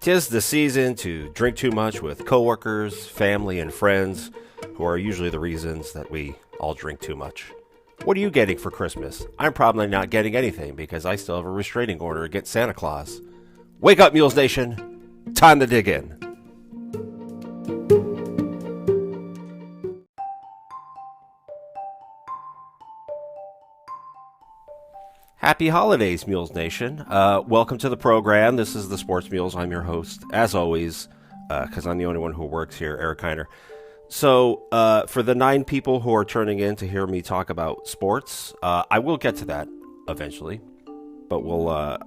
'Tis the season to drink too much with coworkers, family, and friends, who are usually the reasons that we all drink too much. What are you getting for Christmas? I'm probably not getting anything because I still have a restraining order against Santa Claus. Wake up, Mules Nation. Time to dig in. Happy holidays, Mules Nation. Welcome to the program. This is the Sports Mules. I'm your host, as always, because I'm the only one who works here, Eric Heiner. So, for the 9 people who are turning in to hear me talk about sports, I will get to that eventually. But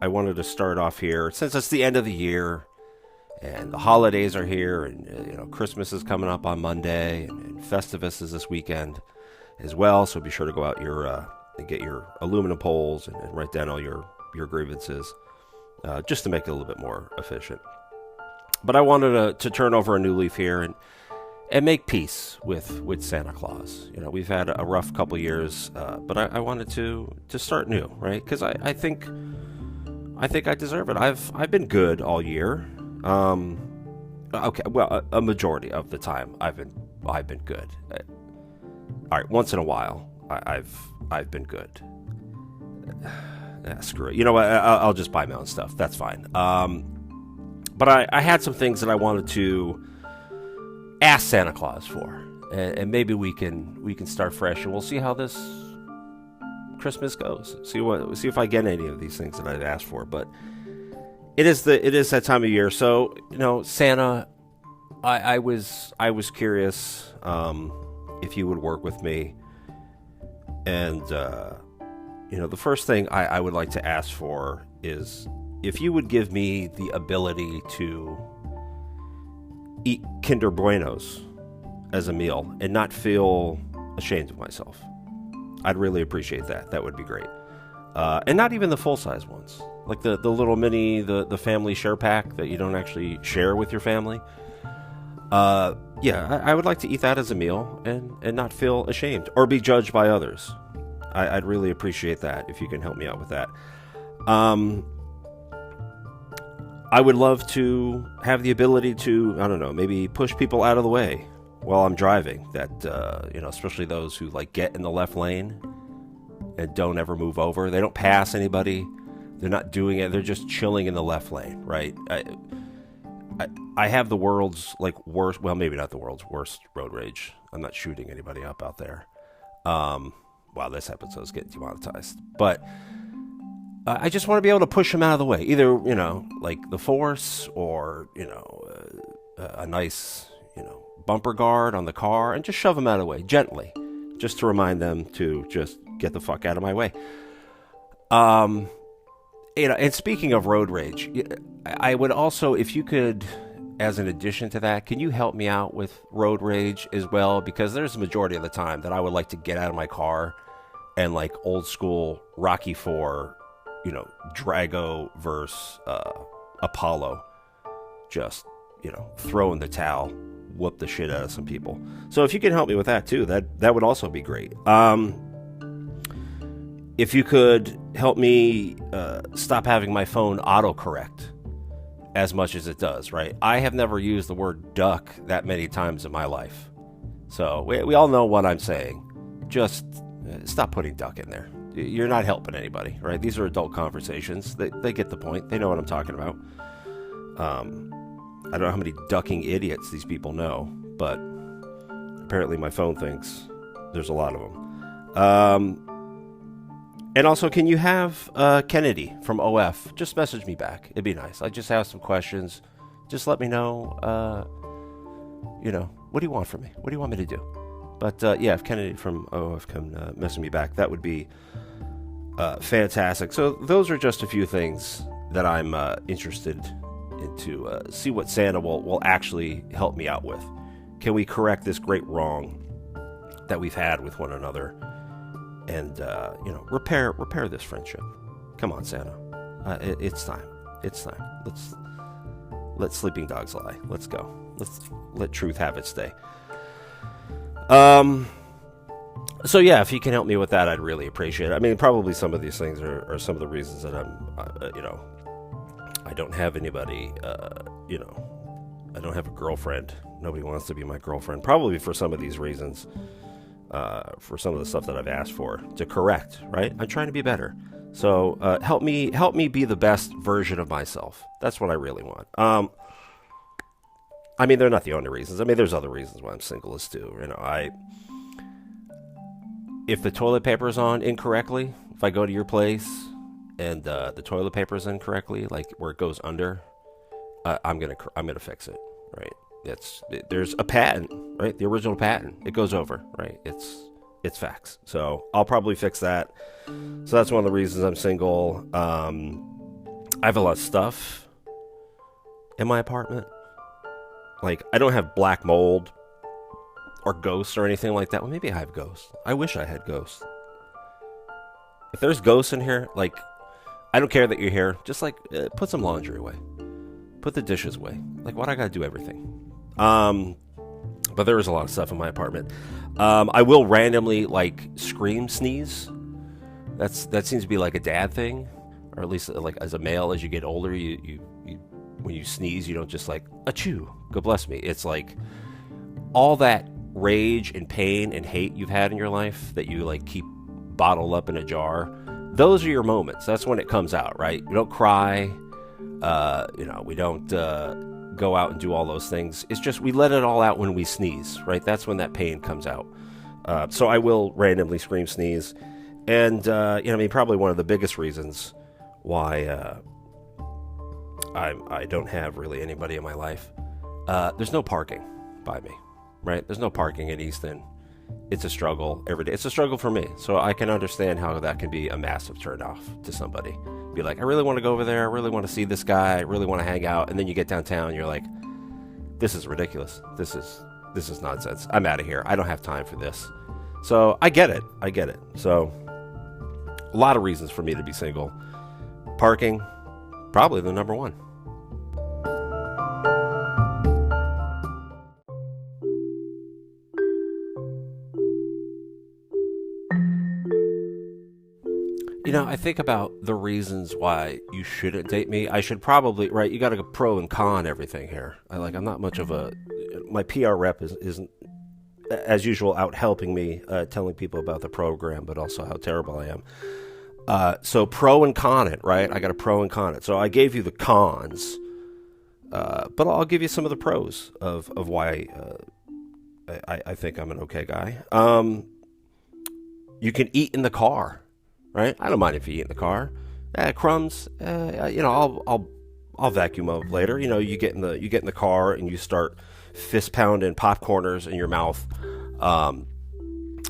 I wanted to start off here, since it's the end of the year, and the holidays are here, and Christmas is coming up on Monday, and Festivus is this weekend as well. So be sure to go out and get your aluminum poles and write down all your grievances, just to make it a little bit more efficient. But I wanted to turn over a new leaf here and make peace with Santa Claus. We've had a rough couple years, but I wanted to start new, right? Because I think I deserve it. I've been good all year. Okay, well, a majority of the time I've been good. All right, once in a while I've been good. Screw it. You know what? I'll just buy my own stuff. That's fine. But I had some things that I wanted to ask Santa Claus for, and maybe we can start fresh, and we'll see how this Christmas goes. See if I get any of these things that I'd asked for. But it is that time of year. So Santa, I was curious if you would work with me. And, the first thing I would like to ask for is if you would give me the ability to eat Kinder Buenos as a meal and not feel ashamed of myself. I'd really appreciate that. That would be great. And not even the full-size ones. Like the little mini, the family share pack that you don't actually share with your family. I would like to eat that as a meal and not feel ashamed or be judged by others. I'd really appreciate that if you can help me out with that. I would love to have the ability to, maybe push people out of the way while I'm driving. That, especially those who get in the left lane and don't ever move over. They don't pass anybody. They're not doing it. They're just chilling in the left lane, right? I have the world's worst, well, maybe not the world's worst road rage. I'm not shooting anybody up out there. Wow, this episode's getting demonetized. But I just want to be able to push them out of the way. Either, the force or, a nice, bumper guard on the car and just shove them out of the way gently, just to remind them to just get the fuck out of my way. And speaking of road rage, I would also, if you could, as an addition to that, can you help me out with road rage as well? Because there's a majority of the time that I would like to get out of my car and old school Rocky IV, Drago versus Apollo, just, throw in the towel, whoop the shit out of some people. So if you can help me with that too, that would also be great. If you could help me stop having my phone autocorrect as much as it does, right? I have never used the word duck that many times in my life. So we all know what I'm saying. Just stop putting duck in there. You're not helping anybody, right? These are adult conversations. They get the point. They know what I'm talking about. I don't know how many ducking idiots these people know, but apparently my phone thinks there's a lot of them. And also, can you have Kennedy from OF just message me back? It'd be nice. I just have some questions. Just let me know, what do you want from me? What do you want me to do? But, if Kennedy from OF can message me back, that would be fantastic. So those are just a few things that I'm interested in to see what Santa will actually help me out with. Can we correct this great wrong that we've had with one another? And, repair this friendship. Come on, Santa. It's time. It's time. Let sleeping dogs lie. Let's go. Let's let truth have its day. So yeah, if you can help me with that, I'd really appreciate it. I mean, probably some of these things are some of the reasons that I don't have anybody, I don't have a girlfriend. Nobody wants to be my girlfriend, probably for some of these reasons, for some of the stuff that I've asked for to correct, right? I'm trying to be better. So help me be the best version of myself. That's what I really want. I mean, they're not the only reasons. I mean, there's other reasons why I'm single as too. If the toilet paper is on incorrectly, if I go to your place and the toilet paper is incorrectly, like where it goes under, I'm gonna fix it, right? There's a patent, right? The original patent, it goes over, right? It's facts. So I'll probably fix that. So that's one of the reasons I'm single. I have a lot of stuff in my apartment. Like, I don't have black mold or ghosts or anything like that. Well, maybe I have ghosts. I wish I had ghosts. If there's ghosts in here, like, I don't care that you're here. Just, like, put some laundry away. Put the dishes away. Like, why do I gotta do everything? But there is a lot of stuff in my apartment. I will randomly, like, scream sneeze. That seems to be, like, a dad thing. Or at least, like, as a male, as you get older, you when you sneeze, you don't just, like, achoo, God bless me. It's, like, all that rage and pain and hate you've had in your life that you, like, keep bottled up in a jar. Those are your moments. That's when it comes out, right? We don't cry. We don't go out and do all those things. It's just we let it all out when we sneeze, right? That's when that pain comes out. So I will randomly scream sneeze. And, probably one of the biggest reasons why I don't have really anybody in my life. There's no parking by me, right? There's no parking in Easton. It's a struggle every day. It's a struggle for me. So I can understand how that can be a massive turnoff to somebody. Be like, I really want to go over there. I really want to see this guy. I really want to hang out. And then you get downtown and you're like, this is ridiculous. This is nonsense. I'm out of here. I don't have time for this. So I get it. So a lot of reasons for me to be single. Parking, probably the number one. I think about the reasons why you shouldn't date me. I should probably, right, you got to go pro and con everything here. I'm not much of my PR rep isn't, as usual, out helping me, telling people about the program, but also how terrible I am. So pro and con it, right? I got to pro and con it. So I gave you the cons, but I'll give you some of the pros of why I think I'm an okay guy. You can eat in the car. Right? I don't mind if you eat in the car. Crumbs, I'll vacuum up later. You get in the car and you start fist pounding popcorners in your mouth,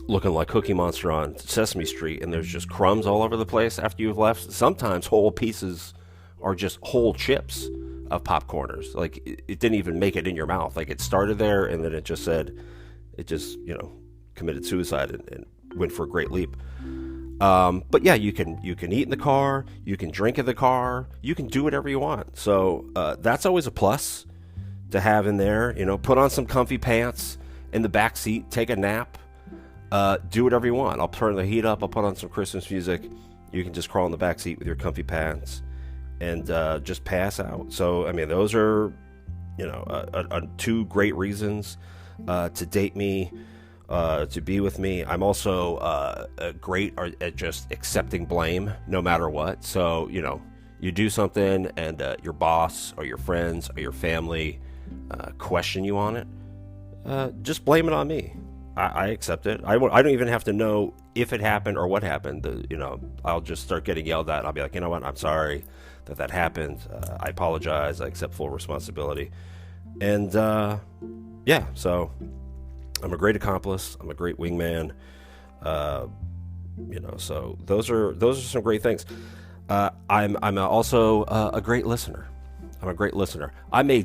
looking like Cookie Monster on Sesame Street, and there's just crumbs all over the place after you've left. Sometimes whole pieces are just whole chips of popcorners. Like it didn't even make it in your mouth. Like it started there and then it just committed suicide and went for a great leap. But yeah, you can eat in the car, you can drink in the car, you can do whatever you want. So that's always a plus to have in there. Put on some comfy pants in the back seat, take a nap, do whatever you want. I'll turn the heat up, I'll put on some Christmas music. You can just crawl in the back seat with your comfy pants and just pass out. So those are two great reasons to date me. To be with me. I'm also great at just accepting blame no matter what. So, you do something and your boss or your friends or your family question you on it, just blame it on me. I accept it. I don't even have to know if it happened or what happened. I'll just start getting yelled at. I'll be like, you know what? I'm sorry that happened. I apologize. I accept full responsibility. And so I'm a great accomplice. I'm a great wingman. So those are some great things. I'm also a great listener. I'm a great listener. I may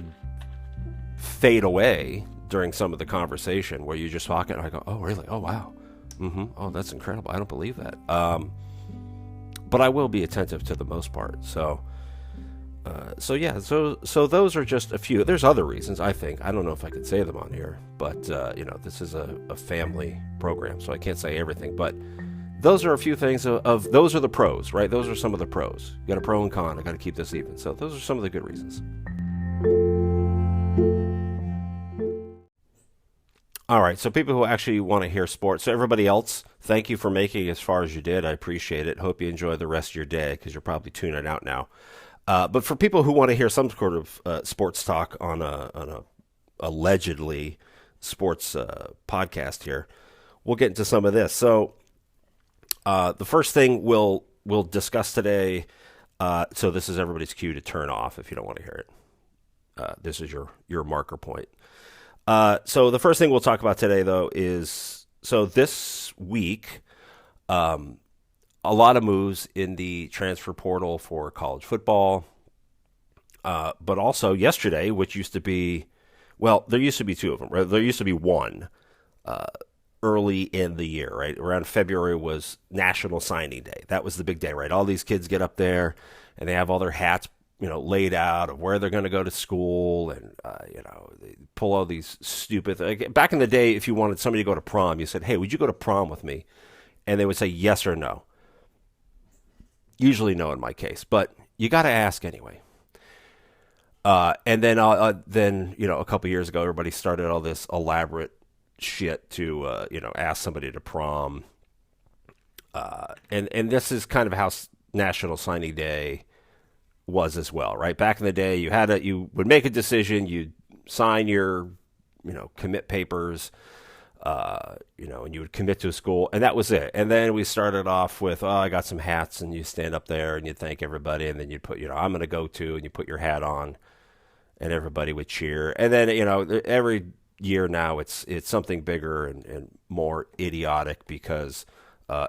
fade away during some of the conversation where you just talk it and I go, oh really? Oh wow. Mm-hmm. Oh, that's incredible. I don't believe that. But I will be attentive to the most part. So those are just a few. There's other reasons, I think. I don't know if I could say them on here, but this is a family program, so I can't say everything. But those are a few things of those are the pros, right? Those are some of the pros. You got a pro and con. I got to keep this even. So those are some of the good reasons. All right, so people who actually want to hear sports. So everybody else, thank you for making it as far as you did. I appreciate it. Hope you enjoy the rest of your day because you're probably tuning out now. But for people who want to hear some sort of sports talk on a allegedly sports podcast here, we'll get into some of this. So the first thing we'll discuss today. So this is everybody's cue to turn off if you don't want to hear it. This is your marker point. So the first thing we'll talk about today, though, is so this week, a lot of moves in the transfer portal for college football, but also yesterday, which used to be, well, there used to be two of them. Right? There used to be one early in the year, right? Around February was National Signing Day. That was the big day, right? All these kids get up there and they have all their hats laid out of where they're going to go to school, and they pull all these stupid. Back in the day, if you wanted somebody to go to prom, you said, "Hey, would you go to prom with me?" And they would say yes or no. Usually no in my case, but you got to ask anyway. And then a couple years ago, everybody started all this elaborate shit to ask somebody to prom, and this is kind of how National Signing Day was as well, right? Back in the day, you would make a decision, you'd sign your, commit papers, and you would commit to a school, and that was it. And then we started off with, I got some hats, and you stand up there and you thank everybody, and then you put, I'm going to go to, and you put your hat on, and everybody would cheer. And then, every year now it's something bigger and more idiotic because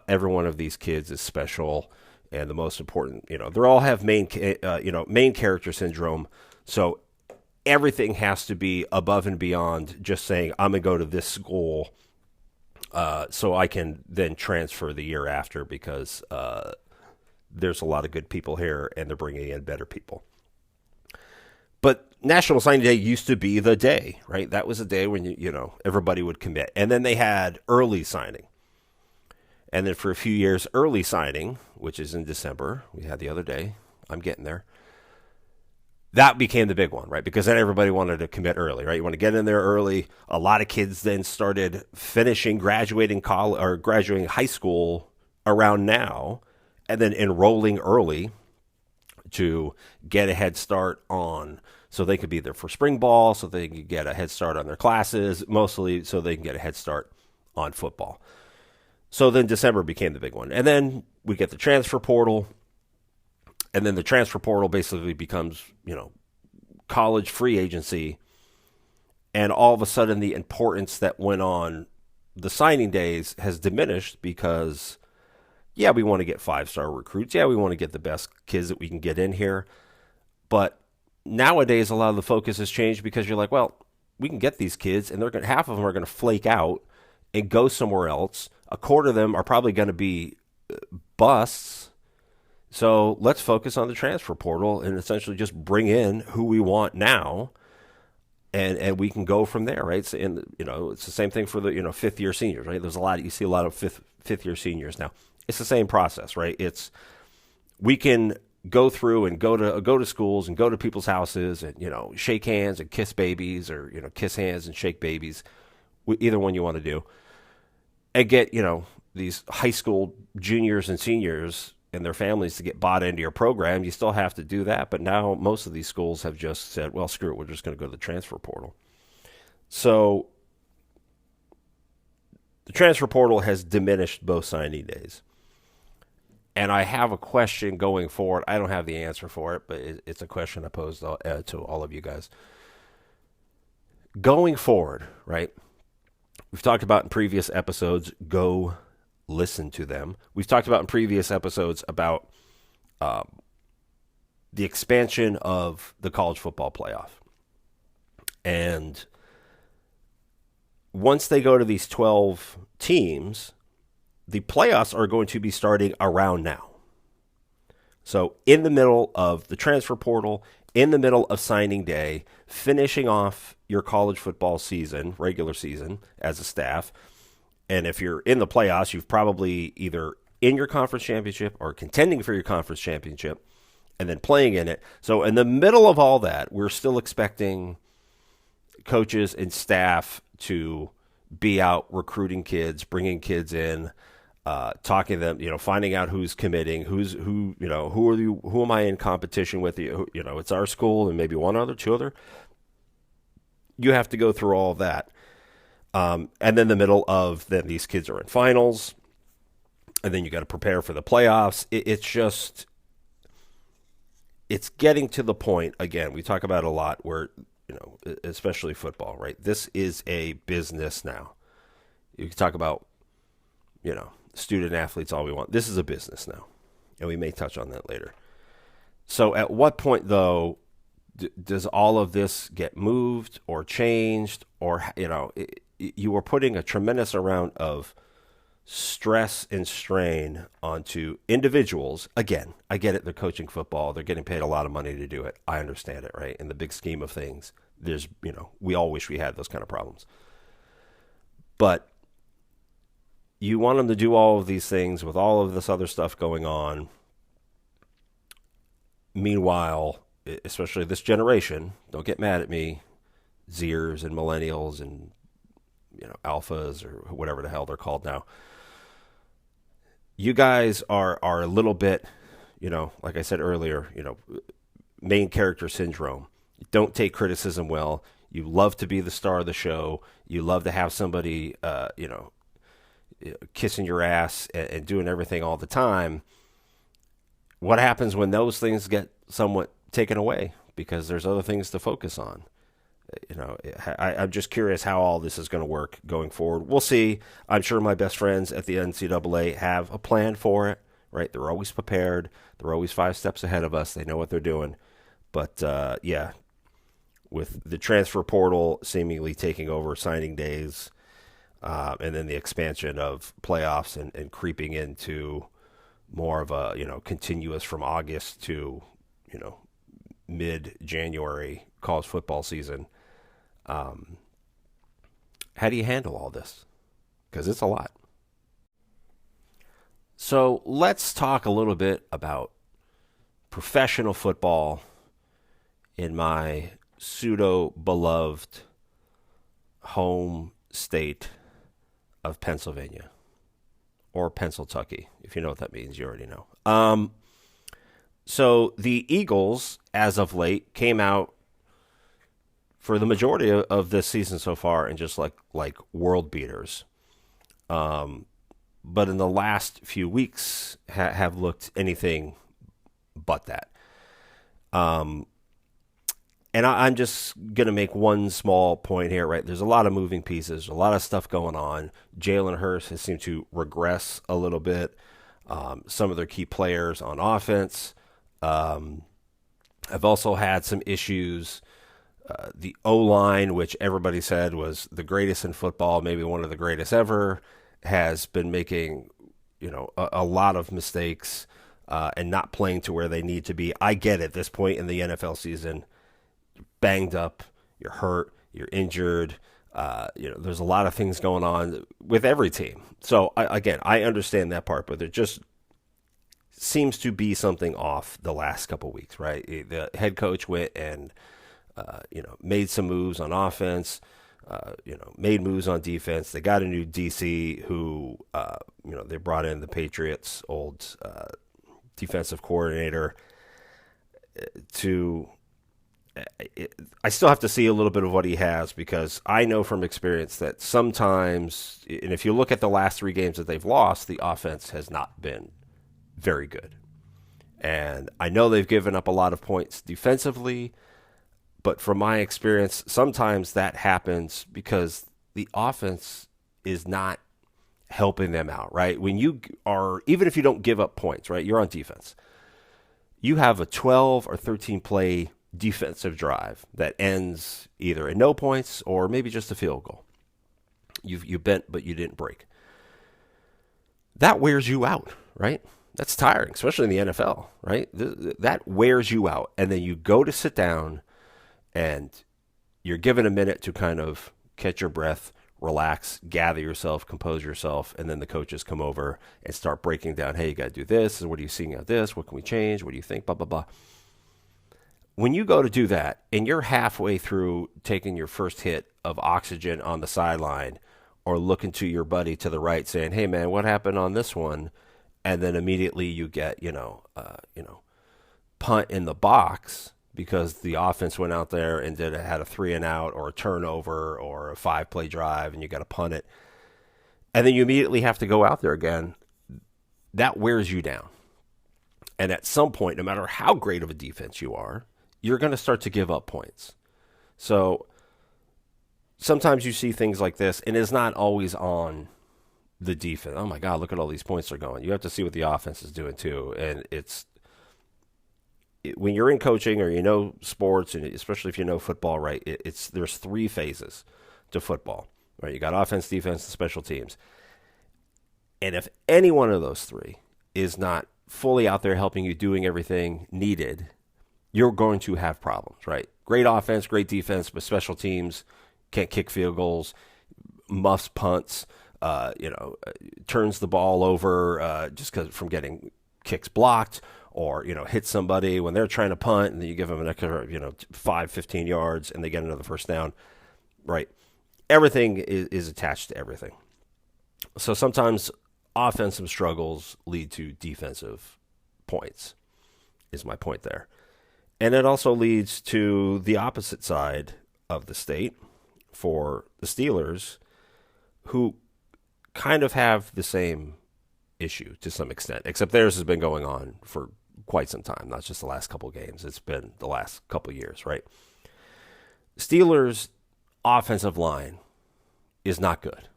every one of these kids is special. And the most important, they all have main character syndrome. So everything has to be above and beyond just saying, I'm going to go to this school so I can then transfer the year after because there's a lot of good people here and they're bringing in better people. But National Signing Day used to be the day, right? That was the day when, everybody would commit. And then they had early signing. And then for a few years, early signing, which is in December, we had the other day, I'm getting there, that became the big one, right? Because then everybody wanted to commit early, right? You want to get in there early. A lot of kids then started graduating college or graduating high school around now, and then enrolling early to get a head start on, so they could be there for spring ball, so they could get a head start on their classes, mostly so they can get a head start on football. So then December became the big one. And then we get the transfer portal. And then the transfer portal basically becomes, college free agency. And all of a sudden the importance that went on the signing days has diminished because, yeah, we want to get 5-star recruits. Yeah, we want to get the best kids that we can get in here. But nowadays a lot of the focus has changed because you're like, well, we can get these kids and half of them are going to flake out and go somewhere else. A quarter of them are probably going to be busts. So let's focus on the transfer portal and essentially just bring in who we want now, and we can go from there, right? So, it's the same thing for the fifth year seniors, right? You see a lot of fifth year seniors now. It's the same process, right? We can go through and go to schools and go to people's houses and shake hands and kiss babies, or kiss hands and shake babies, either one you want to do. And get, these high school juniors and seniors and their families to get bought into your program. You still have to do that. But now most of these schools have just said, well, screw it, we're just going to go to the transfer portal. So the transfer portal has diminished both signing days. And I have a question going forward. I don't have the answer for it, but it's a question I posed to all of you guys. Going forward, right? We've talked about in previous episodes, go listen to them. We've talked about in previous episodes about the expansion of the college football playoff. And once they go to these 12 teams, the playoffs are going to be starting around now. So in the middle of the transfer portal, in the middle of signing day, finishing off your college football season, regular season, as a staff. And if you're in the playoffs, you've probably either in your conference championship or contending for your conference championship and then playing in it. So in the middle of all that, we're still expecting coaches and staff to be out recruiting kids, bringing kids in, talking to them, finding out who's committing, who am I in competition with? It's our school and maybe two other. You have to go through all of that. And then the middle of then these kids are in finals, and then you got to prepare for the playoffs. It's getting to the point, again, we talk about it a lot where, especially football, right? This is a business now. You can talk about, student athletes all we want. This is a business now, and we may touch on that later. So at what point, though, does all of this get moved or changed? Or, you are putting a tremendous amount of stress and strain onto individuals. Again, I get it. They're coaching football. They're getting paid a lot of money to do it. I understand it, right? In the big scheme of things, we all wish we had those kind of problems. But you want them to do all of these things with all of this other stuff going on. Meanwhile, especially this generation, don't get mad at me, Zers and millennials and, alphas or whatever the hell they're called now. You guys are a little bit, like I said earlier, main character syndrome. You don't take criticism well. You love to be the star of the show. You love to have somebody, kissing your ass and doing everything all the time. What happens when those things get somewhat taken away because there's other things to focus on? I'm just curious how all this is going to work going forward. We'll see. I'm sure my best friends at the NCAA have a plan for it, right? They're always prepared. They're always 5 steps ahead of us. They know what they're doing. But, with the transfer portal seemingly taking over signing days, and then the expansion of playoffs and creeping into more of a, continuous from August to, mid-January college football season. How do you handle all this? Because it's a lot. So let's talk a little bit about professional football in my pseudo-beloved home state of Pennsylvania, or Pennsyltucky, if you know what that means. You already know. So the Eagles, as of late, came out for the majority of this season so far and just like world beaters. But in the last few weeks have looked anything but that. And I'm just going to make one small point here, right? There's a lot of moving pieces, a lot of stuff going on. Jalen Hurts has seemed to regress a little bit. Some of their key players on offense. I've also had some issues. The O-line, which everybody said was the greatest in football, maybe one of the greatest ever, has been making, a lot of mistakes and not playing to where they need to be. I get it, at this point in the NFL season, banged up, you're hurt, you're injured. There's a lot of things going on with every team. So I understand that part, but there just seems to be something off the last couple weeks, right? The head coach went and made some moves on offense, made moves on defense. They got a new DC who, they brought in the Patriots' old defensive coordinator I still have to see a little bit of what he has, because I know from experience that sometimes, and if you look at the last 3 games that they've lost, the offense has not been very good. And I know they've given up a lot of points defensively, but from my experience, sometimes that happens because the offense is not helping them out, right? When you are, even if you don't give up points, right, you're on defense. You have a 12 or 13 play defensive drive that ends either in no points or maybe just a field goal. You bent, but you didn't break. That wears you out, right? That's tiring, especially in the NFL, right? That wears you out. And then you go to sit down and you're given a minute to kind of catch your breath, relax, gather yourself, compose yourself, and then the coaches come over and start breaking down, hey, you got to do this, and what are you seeing out this, what can we change, what do you think, blah, blah, blah. When you go to do that and you're halfway through taking your first hit of oxygen on the sideline or looking to your buddy to the right saying, hey, man, what happened on this one? And then immediately you get, punt in the box because the offense went out there and had a 3-and-out or a turnover or a 5-play drive and you got to punt it. And then you immediately have to go out there again. That wears you down. And at some point, no matter how great of a defense you are, you're going to start to give up points. So sometimes you see things like this, and it's not always on the defense. Oh, my God, look at all these points they're going. You have to see what the offense is doing, too. And when you're in coaching or you know sports, and especially if you know football, right, there's 3 phases to football. Right? You got offense, defense, and special teams. And if any one of those 3 is not fully out there helping you doing everything needed, you're going to have problems, right? Great offense, great defense, but special teams can't kick field goals, muffs punts, turns the ball over just from getting kicks blocked, or hit somebody when they're trying to punt, and then you give them an extra 5-15 yards, and they get another first down, right? Everything is attached to everything. So sometimes offensive struggles lead to defensive points, is my point there. And it also leads to the opposite side of the state for the Steelers, who kind of have the same issue to some extent, except theirs has been going on for quite some time, not just the last couple of games. It's been the last couple of years, right? Steelers' offensive line is not good,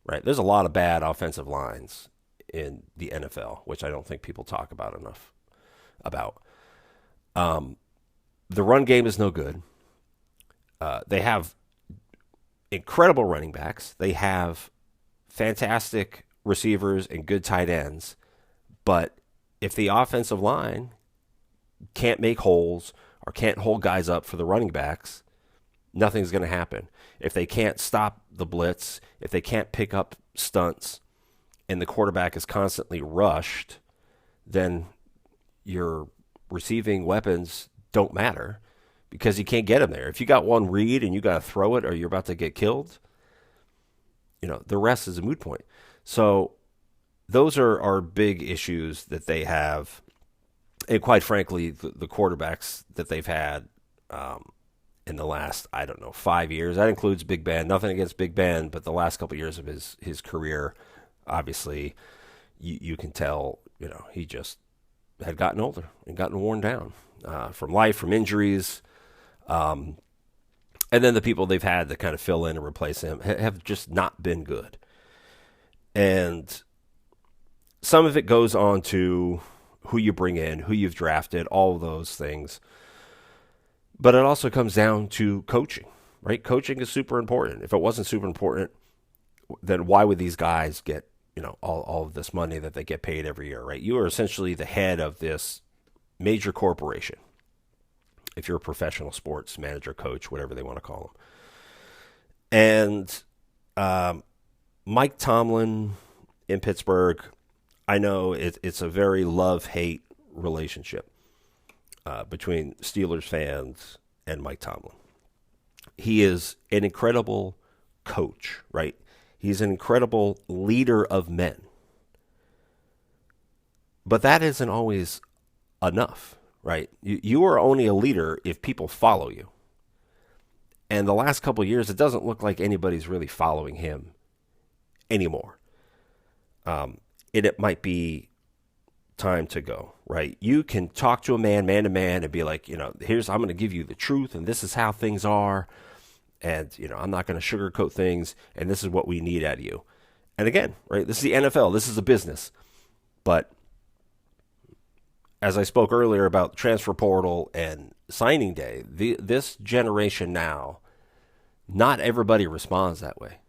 right? There's a lot of bad offensive lines in the NFL, which I don't think people talk about enough about. The run game is no good. They have incredible running backs. They have fantastic receivers and good tight ends. But if the offensive line can't make holes or can't hold guys up for the running backs, nothing's going to happen. If they can't stop the blitz, if they can't pick up stunts, and the quarterback is constantly rushed, then your receiving weapons don't matter because you can't get them there. If you got one read and you got to throw it or you're about to get killed, the rest is a moot point. So those are big issues that they have. And quite frankly, the quarterbacks that they've had in the last, 5 years, that includes Big Ben. Nothing against Big Ben, but the last couple of years of his career, obviously, you can tell, he just had gotten older and gotten worn down from life, from injuries. And then the people they've had to kind of fill in and replace him have just not been good. And some of it goes on to who you bring in, who you've drafted, all of those things. But it also comes down to coaching, right? Coaching is super important. If it wasn't super important, then why would these guys get, all of this money that they get paid every year, right? You are essentially the head of this major corporation. If you're a professional sports manager, coach, whatever they want to call them. And Mike Tomlin in Pittsburgh, I know it's a very love-hate relationship between Steelers fans and Mike Tomlin. He is an incredible coach, right? He's an incredible leader of men. But that isn't always enough, right? You are only a leader if people follow you. And the last couple of years, it doesn't look like anybody's really following him anymore. And it might be time to go, right? You can talk to a man to man, and be like, I'm going to give you the truth, and this is how things are. And, I'm not going to sugarcoat things, and this is what we need out of you. And again, right, this is the NFL. This is a business. But as I spoke earlier about transfer portal and signing day, this generation now, not everybody responds that way.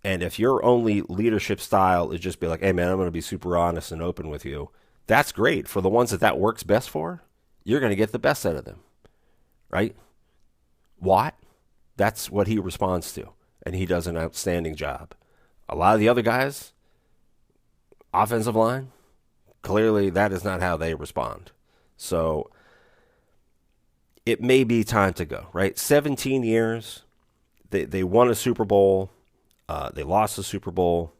And if your only leadership style is just be like, hey, man, I'm going to be super honest and open with you, that's great. For the ones that works best for, you're going to get the best out of them, right? Watt, that's what he responds to. and he does an outstanding job. A lot of the other guys, offensive line, clearly that is not how they respond. So it may be time to go, right? 17 years, they won a Super Bowl, they lost the Super Bowl,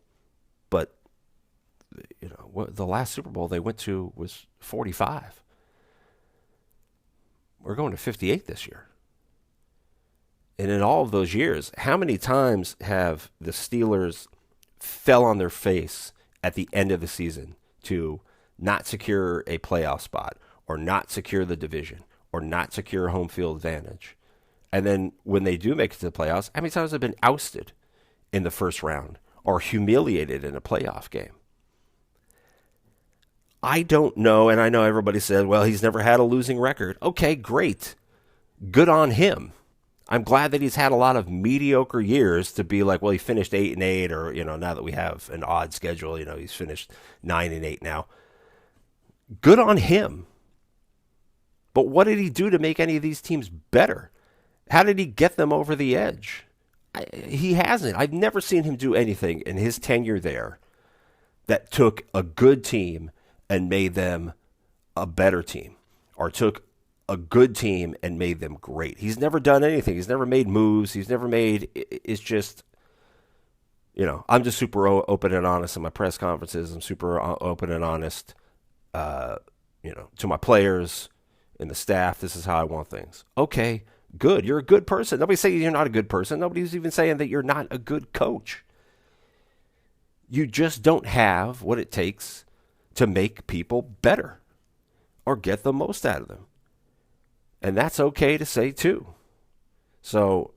but the last Super Bowl they went to was 45. We're going to 58 this year. And in all of those years, how many times have the Steelers fell on their face at the end of the season to not secure a playoff spot or not secure the division or not secure home field advantage? And then when they do make it to the playoffs, how many times have been ousted in the first round or humiliated in a playoff game? I don't know, and I know everybody said, well, he's never had a losing record. Okay, great. Good on him. I'm glad that he's had a lot of mediocre years to be like, well, he finished 8-8, or, now that we have an odd schedule, he's finished 9-8 now. Good on him. But what did he do to make any of these teams better? How did he get them over the edge? He hasn't. I've never seen him do anything in his tenure there that took a good team and made them a better team, or took a good team and made them great. He's never done anything. He's never made moves. He's never made, it's just, I'm just super open and honest in my press conferences. I'm super open and honest, to my players and the staff. This is how I want things. Okay, good. You're a good person. Nobody's saying you're not a good person. Nobody's even saying that you're not a good coach. You just don't have what it takes to make people better or get the most out of them. And that's okay to say too. So,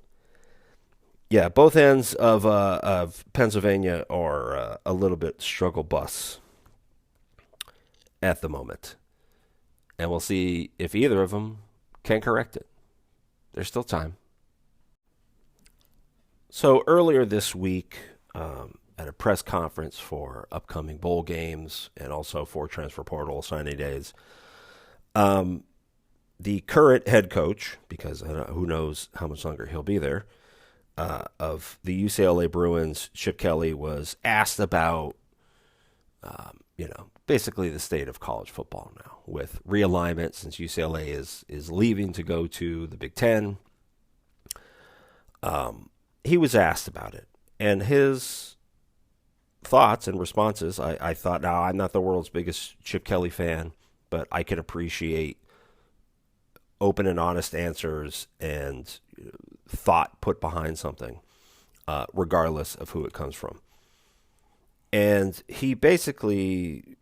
yeah, both ends of Pennsylvania are a little bit struggle bus at the moment. And we'll see if either of them can correct it. There's still time. So earlier this week, at a press conference for upcoming bowl games and also for transfer portal signing days, the current head coach, because who knows how much longer he'll be there, of the UCLA Bruins, Chip Kelly, was asked about, basically the state of college football now with realignment, since UCLA is leaving to go to the Big Ten. He was asked about it, and his thoughts and responses, I thought, now I'm not the world's biggest Chip Kelly fan, but I can appreciate open and honest answers and thought put behind something, regardless of who it comes from. And he basically,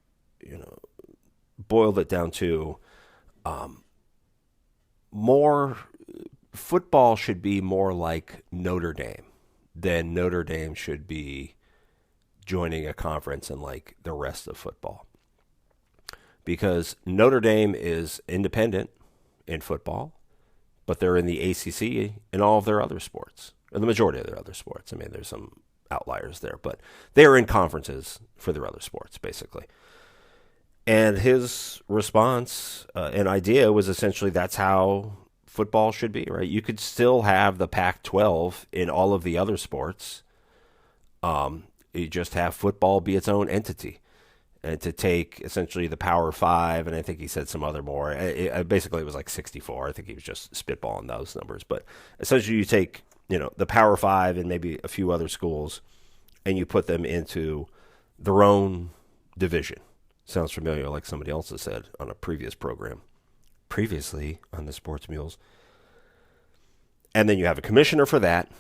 boiled it down to more football should be more like Notre Dame than Notre Dame should be joining a conference and like the rest of football. Because Notre Dame is independent in football, but they're in the ACC in all of their other sports, or the majority of their other sports. I mean, there's some outliers there, but they're in conferences for their other sports, basically. And his response and idea was essentially that's how football should be, right? You could still have the Pac-12 in all of the other sports. You just have football be its own entity. And to take essentially the Power 5, and I think he said some other more. Basically, it was like 64. I think he was just spitballing those numbers. But essentially, you take the Power 5 and maybe a few other schools, and you put them into their own division. Sounds familiar, like somebody else has said on a previous program. Previously on the Sports Mules. And then you have a commissioner for that.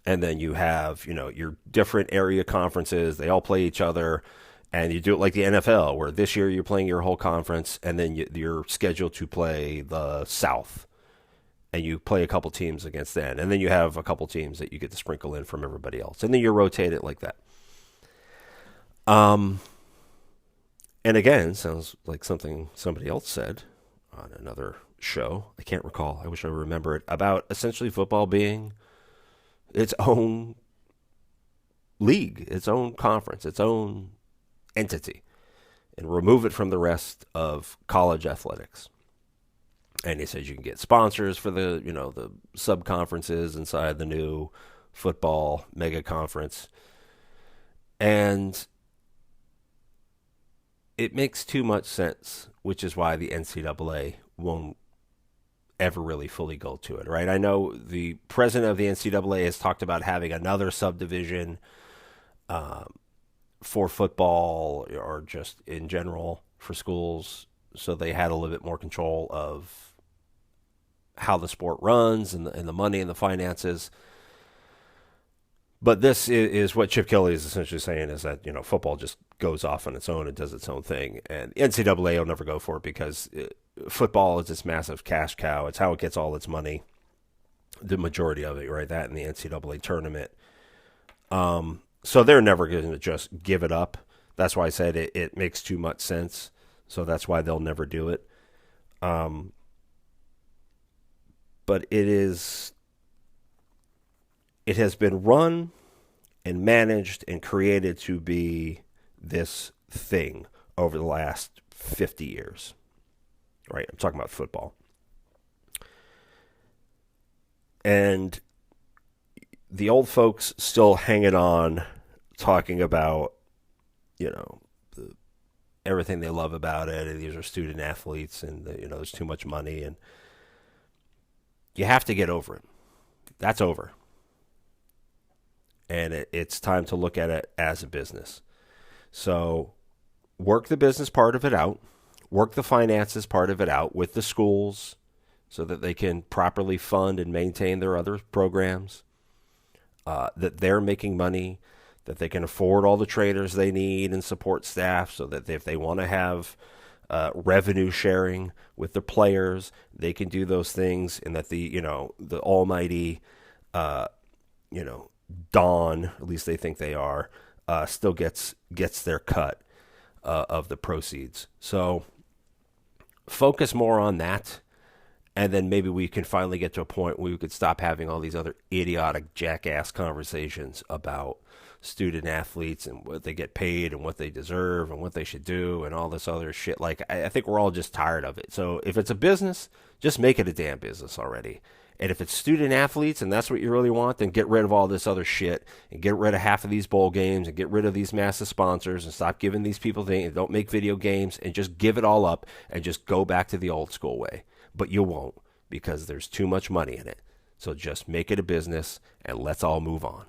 And then you have, your different area conferences. They all play each other. And you do it like the NFL, where this year you're playing your whole conference, and then you're scheduled to play the South. And you play a couple teams against them. And then you have a couple teams that you get to sprinkle in from everybody else. And then you rotate it like that. And again, sounds like something somebody else said on another show. I can't recall. I wish I remember it. About essentially football being its own league, its own conference, its own entity, and remove it from the rest of college athletics. And he says you can get sponsors for the, the sub-conferences inside the new football mega conference. And it makes too much sense, which is why the NCAA won't ever really fully go to it, right? I know the president of the NCAA has talked about having another subdivision for football or just in general for schools, so they had a little bit more control of how the sport runs and the money and the finances. But this is what Chip Kelly is essentially saying, is that, football just goes off on its own and does its own thing. And NCAA will never go for it because football is this massive cash cow. It's how it gets all its money, the majority of it, right? That in the NCAA tournament. So they're never going to just give it up. That's why I said it makes too much sense. So that's why they'll never do it. But it has been run and managed and created to be this thing over the last 50 years. Right? I'm talking about football. And the old folks still hanging on, talking about, everything they love about it. And these are student athletes and, there's too much money. And you have to get over it. That's over. And it's time to look at it as a business. So work the business part of it out. Work the finances part of it out with the schools so that they can properly fund and maintain their other programs, that they're making money, that they can afford all the trainers they need and support staff, so that if they want to have revenue sharing with the players, they can do those things, and that the almighty, Dawn, at least they think they are, still gets their cut of the proceeds. So focus more on that, and then maybe we can finally get to a point where we could stop having all these other idiotic jackass conversations about student athletes and what they get paid and what they deserve and what they should do and all this other shit. Like, I think we're all just tired of it. So if it's a business, just make it a damn business already. And if it's student athletes and that's what you really want, then get rid of all this other shit and get rid of half of these bowl games and get rid of these massive sponsors and stop giving these people things and don't make video games and just give it all up and just go back to the old school way. But you won't, because there's too much money in it. So just make it a business and let's all move on.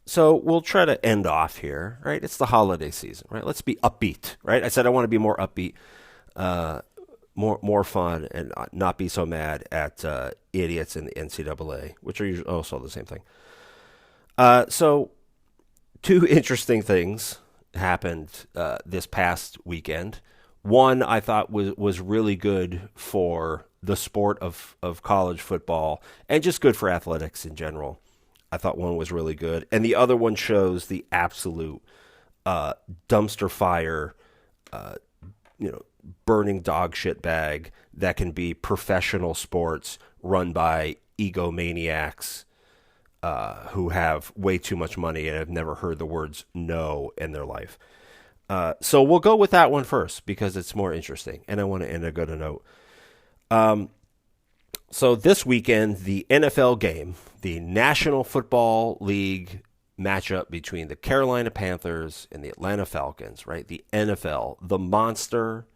So we'll try to end off here, right? It's the holiday season, right? Let's be upbeat, right? I said I want to be more upbeat, more fun, and not be so mad at idiots in the NCAA, which are usually also the same thing. So two interesting things happened this past weekend. One I thought was really good for the sport of college football and just good for athletics in general. I thought one was really good. And the other one shows the absolute dumpster fire, burning dog shit bag that can be professional sports run by egomaniacs who have way too much money and have never heard the words no in their life. So we'll go with that one first because it's more interesting, and I want to end a good note. So this weekend, the NFL game, the National Football League matchup between the Carolina Panthers and the Atlanta Falcons, right? The NFL, the monster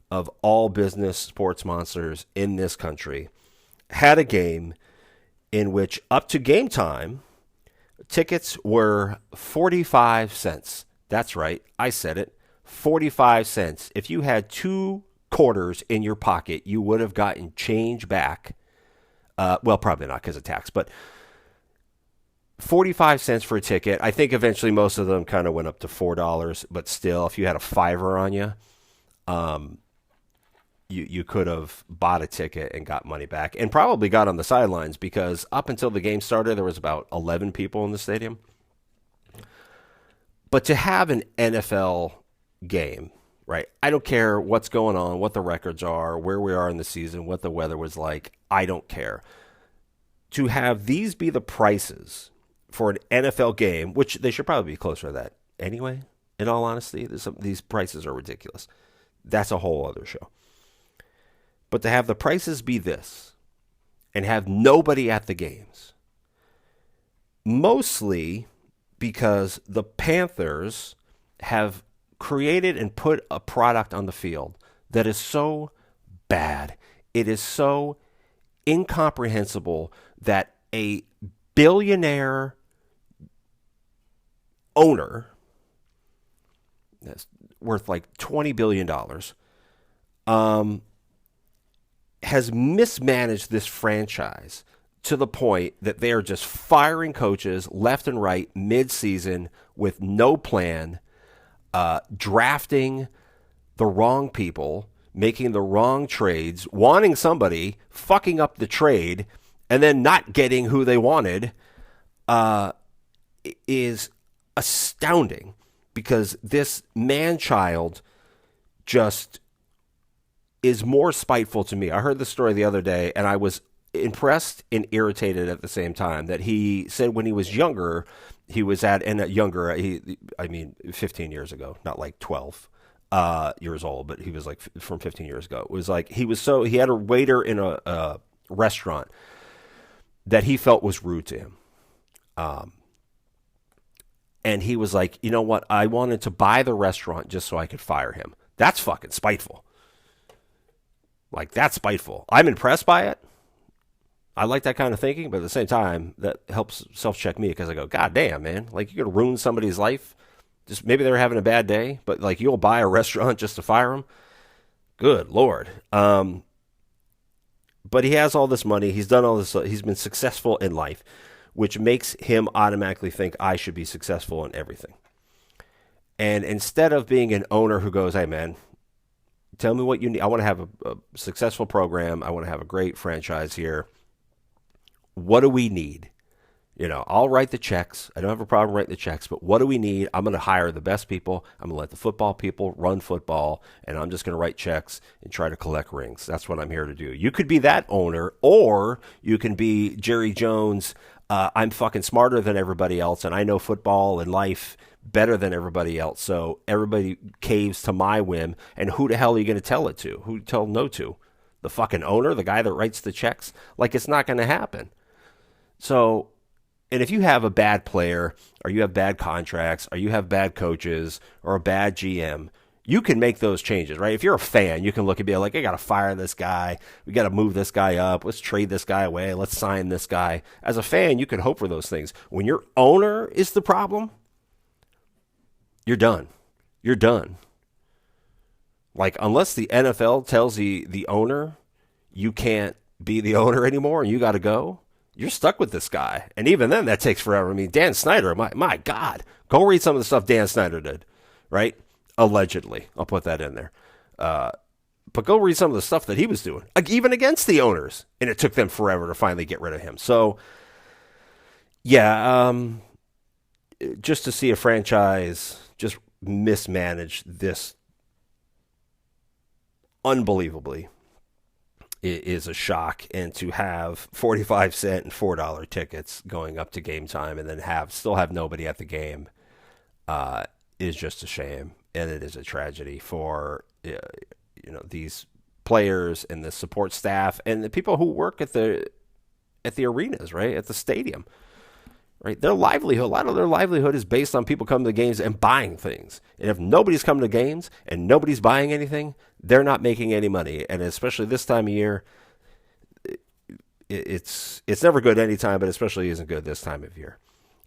of all business sports monsters in this country, had a game in which up to game time, tickets were 45 cents. That's right. I said it. 45 cents. If you had two quarters in your pocket, you would have gotten change back. Well, probably not because of tax, but 45 cents for a ticket. I think eventually most of them kind of went up to $4, but still, if you had a $5 on you, you could have bought a ticket and got money back, and probably got on the sidelines, because up until the game started, there was about 11 people in the stadium. But to have an NFL game, right? I don't care what's going on, what the records are, where we are in the season, what the weather was like. I don't care. To have these be the prices for an NFL game, which they should probably be closer to that anyway, in all honesty. These prices are ridiculous. That's a whole other show. But to have the prices be this and have nobody at the games, mostly because the Panthers have created and put a product on the field that is so bad. It is so incomprehensible that a billionaire owner that's worth like $20 billion has mismanaged this franchise to the point that they are just firing coaches left and right mid-season with no plan, drafting the wrong people, making the wrong trades, wanting somebody, fucking up the trade, and then not getting who they wanted, is astounding, because this man-child just is more spiteful to me. I heard the story the other day, and I was impressed and irritated at the same time, that he said when he was younger, he was at, and younger, I mean, 15 years ago, not like 12 years old, but he was like from 15 years ago. It was like he had a waiter in a restaurant that he felt was rude to him. And he was like, you know what? I wanted to buy the restaurant just so I could fire him. That's fucking spiteful. Like, that's spiteful. I'm impressed by it. I like that kind of thinking, but at the same time, that helps self-check me, because I go, God damn, man. Like, you're going to ruin somebody's life. Just maybe they're having a bad day, but like, you'll buy a restaurant just to fire them? Good Lord. But he has all this money. He's done all this. He's been successful in life, which makes him automatically think I should be successful in everything. And instead of being an owner who goes, hey, man, tell me what you need. I want to have a successful program. I want to have a great franchise here. What do we need? You know, I'll write the checks. I don't have a problem writing the checks, but what do we need? I'm going to hire the best people. I'm going to let the football people run football, and I'm just going to write checks and try to collect rings. That's what I'm here to do. You could be that owner, or you can be Jerry Jones. I'm fucking smarter than everybody else, and I know football and life better than everybody else, so everybody caves to my whim, and who the hell are you going to tell it to? Who tell no to? The fucking owner, the guy that writes the checks? Like, it's not going to happen. So, and if you have a bad player, or you have bad contracts, or you have bad coaches, or a bad GM, you can make those changes, right? If you're a fan, you can look and be like, I got to fire this guy. We got to move this guy up. Let's trade this guy away. Let's sign this guy. As a fan, you can hope for those things. When your owner is the problem, you're done. You're done. Like, unless the NFL tells the owner you can't be the owner anymore and you got to go, you're stuck with this guy. And even then, that takes forever. I mean, Dan Snyder, my God. Go read some of the stuff Dan Snyder did, right? Allegedly. I'll put that in there. But go read some of the stuff that he was doing, like, even against the owners. And it took them forever to finally get rid of him. So, yeah, just to see a franchise just mismanage this unbelievably is a shock. And to have 45-cent and $4 tickets going up to game time, and then still have nobody at the game, is just a shame, and it is a tragedy for these players and the support staff and the people who work at the arenas, right, at the stadium. Right, their livelihood, a lot of their livelihood is based on people coming to games and buying things. And if nobody's coming to games and nobody's buying anything, they're not making any money. And especially this time of year, it's never good any time, but especially isn't good this time of year.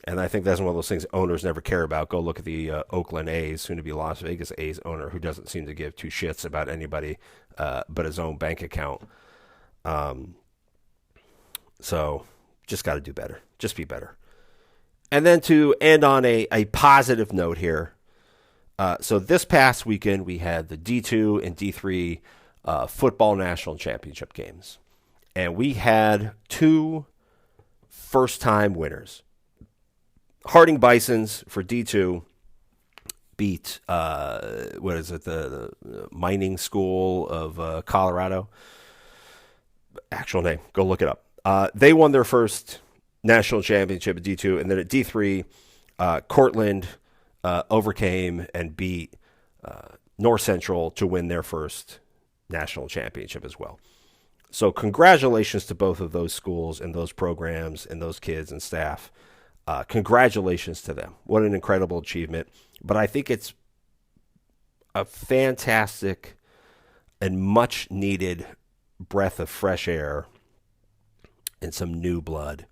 And I think that's one of those things owners never care about. Go look at the Oakland A's, soon to be Las Vegas A's owner, who doesn't seem to give two shits about anybody but his own bank account. So just got to do better. Just be better. And then to end on a positive note here, so this past weekend we had the D2 and D3 football national championship games. And we had two first-time winners. Harding Bisons for D2 beat, the mining school of Colorado. Actual name, go look it up. They won their first national championship at D2, and then at D3, Cortland overcame and beat North Central to win their first national championship as well. So congratulations to both of those schools and those programs and those kids and staff. Congratulations to them. What an incredible achievement. But I think it's a fantastic and much needed breath of fresh air and some new blood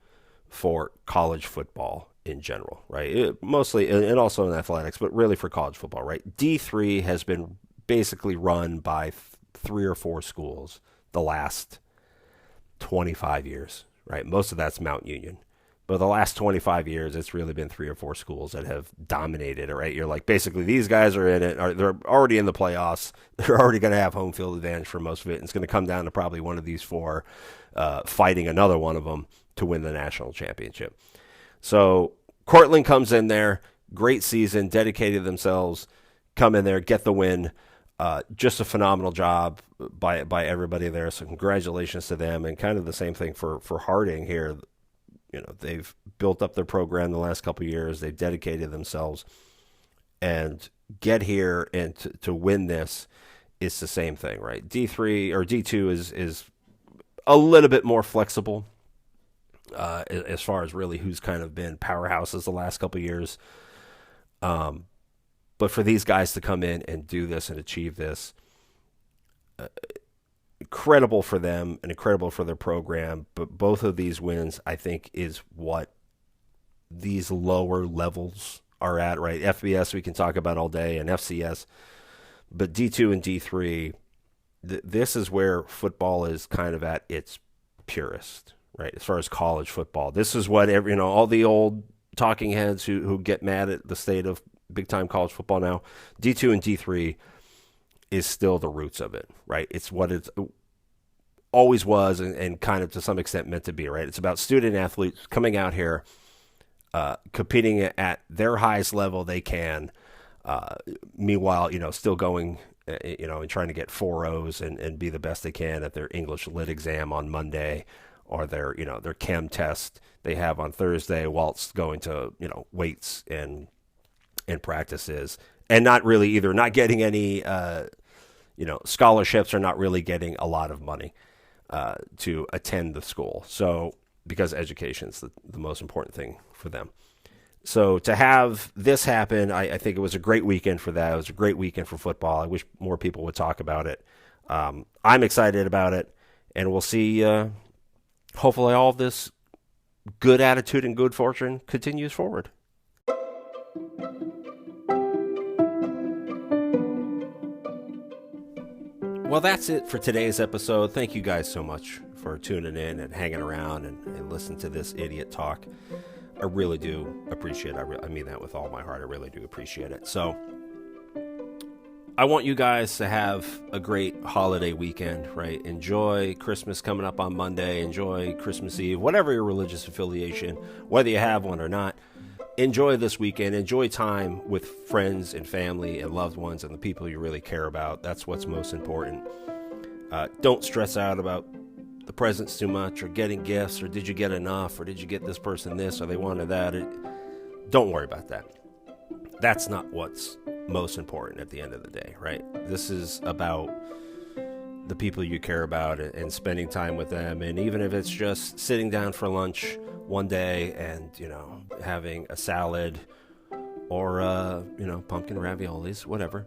for college football in general, right? Mostly, and also in athletics, but really for college football, right? D3 has been basically run by three or four schools the last 25 years, right? Most of that's Mount Union. But the last 25 years, it's really been three or four schools that have dominated it, right? You're like, basically, these guys are in it. They're already in the playoffs. They're already going to have home field advantage for most of it. And it's going to come down to probably one of these four fighting another one of them to win the national championship. So Cortland comes in there, great season, dedicated themselves, come in there, get the win. Just a phenomenal job by everybody there. So congratulations to them, and kind of the same thing for Harding here. You know, they've built up their program the last couple of years. They've dedicated themselves, and get here and to win this is the same thing, right? D3 or D2 is a little bit more flexible as far as really who's kind of been powerhouses the last couple of years. But for these guys to come in and do this and achieve this, incredible for them and incredible for their program. But both of these wins, I think, is what these lower levels are at, right? FBS we can talk about all day, and FCS. But D2 and D3, this is where football is kind of at its purest, right? As far as college football. This is what all the old talking heads who get mad at the state of big-time college football now, D2 and D3 is still the roots of it, right? It's what it always was and kind of to some extent meant to be, right? It's about student athletes coming out here, competing at their highest level they can, meanwhile, still going, and trying to get 4.0s and be the best they can at their English lit exam on Monday, or their chem test they have on Thursday, whilst going to, weights and practices, and not really either not getting any scholarships, or not really getting a lot of money to attend the school. So because education's the most important thing for them. So to have this happen, I think it was a great weekend for that. It was a great weekend for football. I wish more people would talk about it. I'm excited about it, and we'll see. Hopefully all of this good attitude and good fortune continues forward. Well, that's it for today's episode. Thank you guys so much for tuning in and hanging around and listening to this idiot talk. I really do appreciate it. I mean that with all my heart. I really do appreciate it. So I want you guys to have a great holiday weekend, right? Enjoy Christmas coming up on Monday. Enjoy Christmas Eve, whatever your religious affiliation, whether you have one or not. Enjoy this weekend. Enjoy time with friends and family and loved ones and the people you really care about. That's what's most important. Don't stress out about the presents too much, or getting gifts, or did you get enough, or did you get this person this, or they wanted that. Don't worry about that. That's not what's most important at the end of the day, right? This is about the people you care about and spending time with them. And even if it's just sitting down for lunch one day and, having a salad or, pumpkin raviolis, whatever,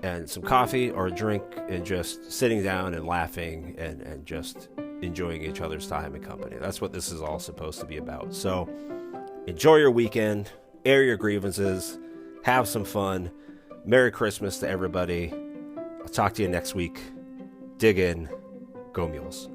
and some coffee or a drink, and just sitting down and laughing and just enjoying each other's time and company. That's what this is all supposed to be about. So enjoy your weekend, air your grievances, have some fun. Merry Christmas to everybody. I'll talk to you next week. Dig in. Go Mules.